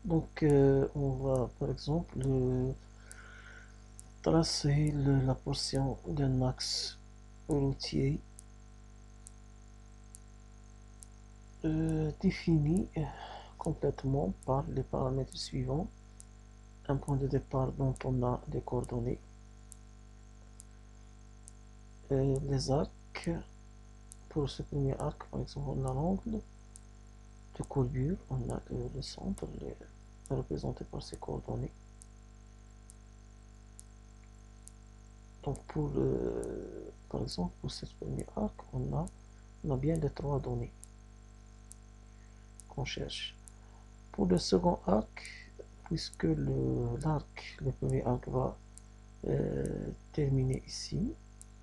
Donc, on va par exemple tracer la portion d'un axe routier défini complètement par les paramètres suivants. Un point de départ dont on a des coordonnées, les arcs. Pour ce premier arc, par exemple, on a l'angle de courbure, on a le centre représenté par ces coordonnées. Donc par exemple, pour ce premier arc, on a bien les trois données qu'on cherche. Pour le second arc, puisque le premier arc va terminer ici,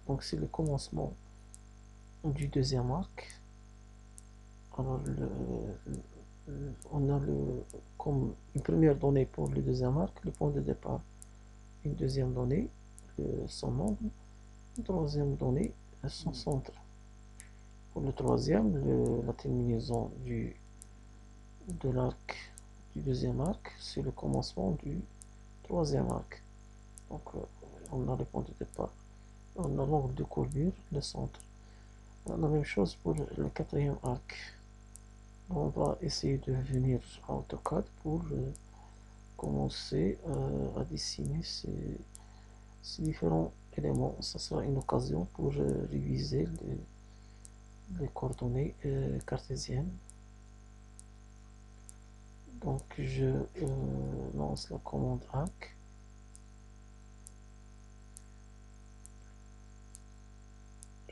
donc c'est le commencement du deuxième arc. Alors on a comme une première donnée pour le deuxième arc, le point de départ. Une deuxième donnée, son angle. Une troisième donnée, son centre. Pour le troisième, la terminaison de l'arc du deuxième arc, c'est le commencement du troisième arc. Donc on a le point de départ, on a l'angle de courbure, le centre. La même chose pour le quatrième arc. On va essayer de venir à AutoCAD pour commencer à dessiner ces différents éléments. Ça sera une occasion pour réviser les coordonnées cartésiennes. Donc je lance la commande arc.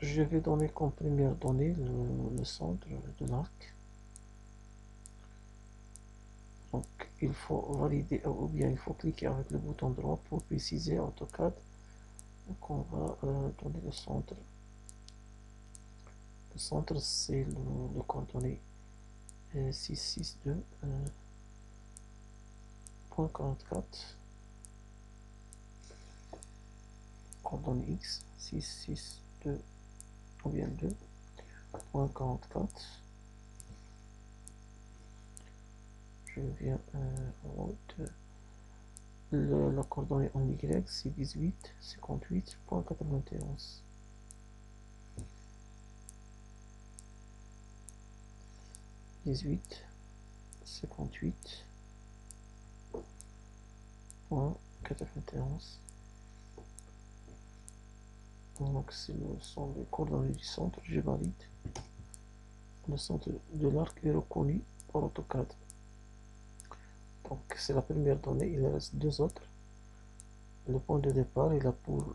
Je vais donner comme première donnée le centre de l'arc. Donc il faut valider ou bien il faut cliquer avec le bouton droit pour préciser AutoCAD. Donc on va donner le centre. Le centre c'est le coordonnée 662.44, coordonnée X 662 ou bien 2.44. Je viens en haut la coordonnée en Y c'est 18.58.91. 18.58.91. Donc sont les coordonnées du centre, je valide. Le centre de l'arc est reconnu par AutoCAD. Donc c'est la première donnée, il reste deux autres. Le point de départ il a pour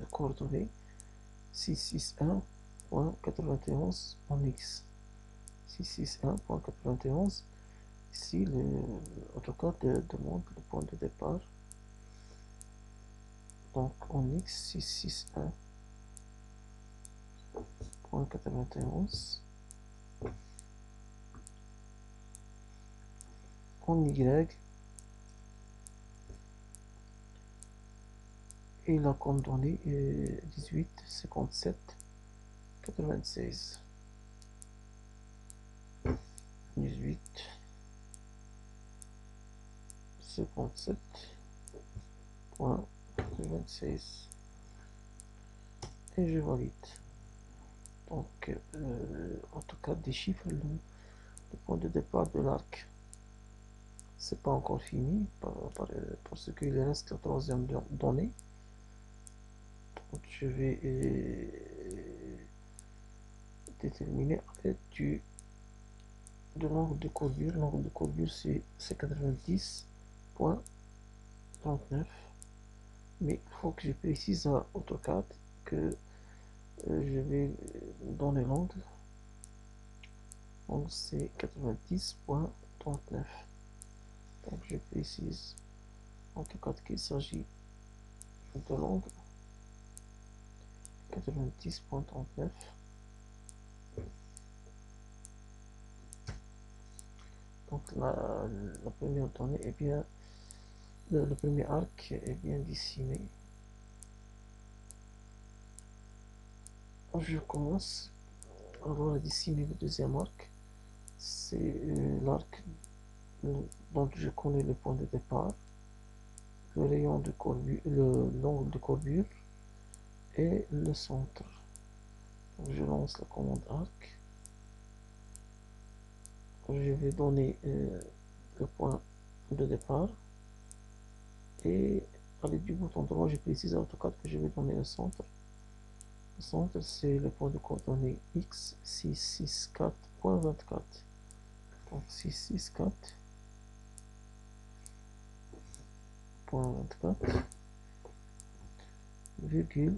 coordonnées 661.91 en X. 661.91. Ici, AutoCAD demande le point de départ. Donc en X, 661.91. En Y, et la coordonnée est 18.57.96. 18.57.96. Et je valide. Donc AutoCAD déchiffre le point de départ de l'arc. C'est pas encore fini parce qu'il reste la troisième donnée. Donc je vais déterminer à l'aide de l'angle de courbure. L'angle de courbure c'est 90.39. Mais il faut que je précise à AutoCAD que je vais donner l'angle. Donc c'est 90.39. Donc je précise en tout cas qu'il s'agit de l'angle 90.39. Donc la première donnée est bien, le premier arc est bien dessiné. Je commence alors à dessiner le deuxième arc. C'est l'arc Donc je connais le point de départ, le rayon de courbure, l'angle de courbure et le centre. Donc je lance la commande arc. Je vais donner le point de départ et à l'aide du bouton droit, je précise à AutoCAD que je vais donner le centre. Le centre, c'est le point de coordonnée X 664.24. Donc 664.24, virgule,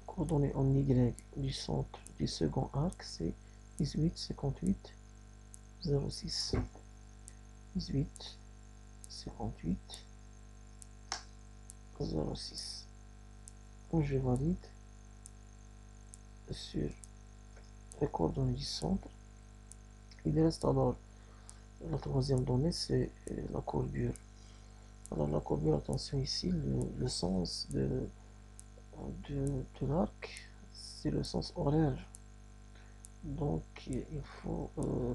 coordonnée en Y du centre du second arc, c'est 18, 58, 06. 18, 58, 06. Je valide sur les coordonnées du centre. Il reste alors la troisième donnée, c'est la courbure. Alors la courbure, attention ici, le sens de l'arc, c'est le sens horaire. Donc il faut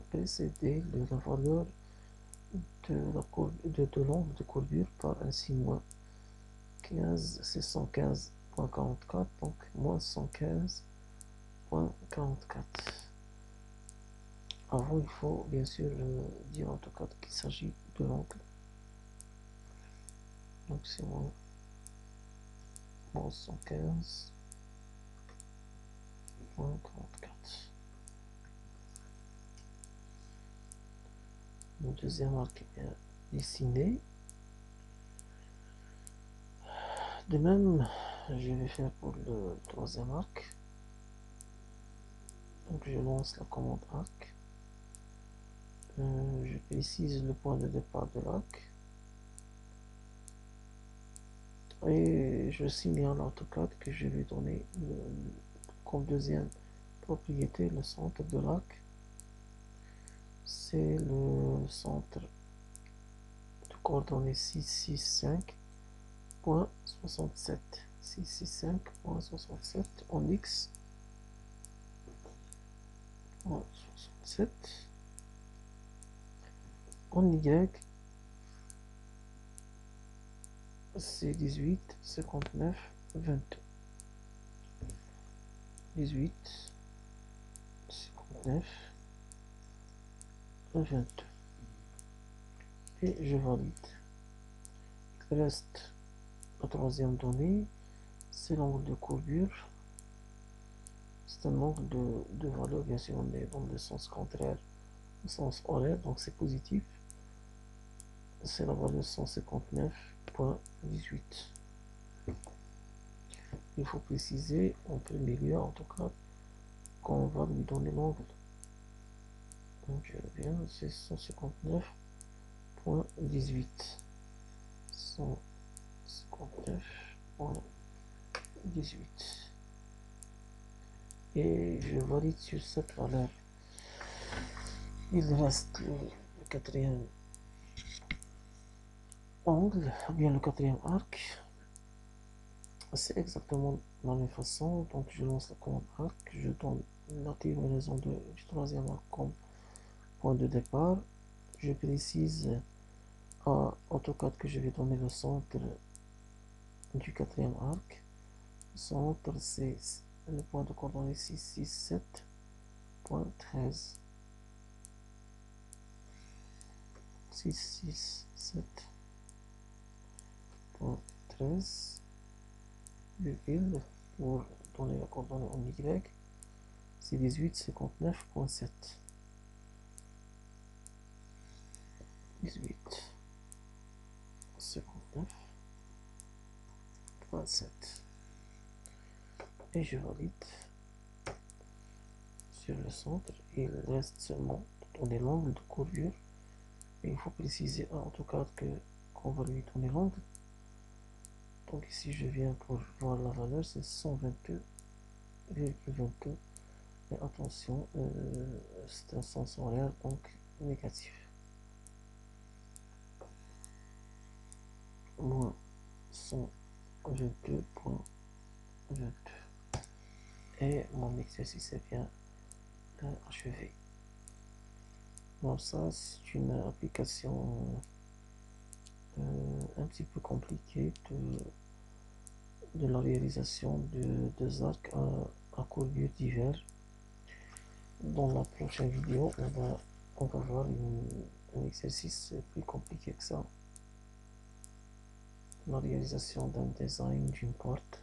précéder la valeur de l'angle de courbure par un signe moins. 15, c'est 115.44, donc moins 115.44. Avant, il faut bien sûr dire en tout cas qu'il s'agit de l'angle. Donc c'est moins 115.44. Le deuxième arc est bien dessiné. De même, je vais faire pour le troisième arc. Donc je lance la commande arc. Je précise le point de départ de l'arc. Et je signale en tout cas que je vais donner comme deuxième propriété le centre de l'arc. C'est le centre de coordonnées 665.67. 665.67 en X. 67 en Y, c'est 18, 59, 22. 18, 59, 22. Et je valide. Il reste la troisième donnée, c'est l'angle de courbure. C'est un angle de valeur, bien sûr, on est dans le sens contraire, le sens horaire, donc c'est positif. C'est la valeur 159.18. Il faut préciser en premier lieu, en tout cas, qu'on va lui donner l'angle. Donc je reviens, c'est 159.18. 159.18. Et je valide sur cette valeur. Il reste le quatrième angle, bien le quatrième arc. C'est exactement de la même façon. Donc je lance la commande arc, je donne la terminaison du troisième arc comme point de départ. Je précise à AutoCAD que je vais donner le centre du quatrième arc. Le centre, c'est le point de coordonnée 667.13. 667.13, virgule, pour donner la coordonnée en Y, c'est 1859.7. 1859.7. Et je valide sur le centre. Il reste seulement de donner l'angle de courbure. Et il faut préciser en tout cas qu'on va lui donner l'angle. Donc ici je viens pour voir la valeur, c'est 122,22. Mais attention, c'est un sens horaire, donc négatif. Moins 122.22. Et mon exercice est bien achevé. Bon, ça, c'est une application un petit peu compliquée de la réalisation de deux arcs à courbure diverses. Dans la prochaine vidéo, on va voir un exercice plus compliqué que ça. La réalisation d'un design d'une porte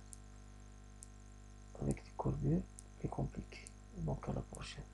avec des courbures plus compliquées. Donc à la prochaine.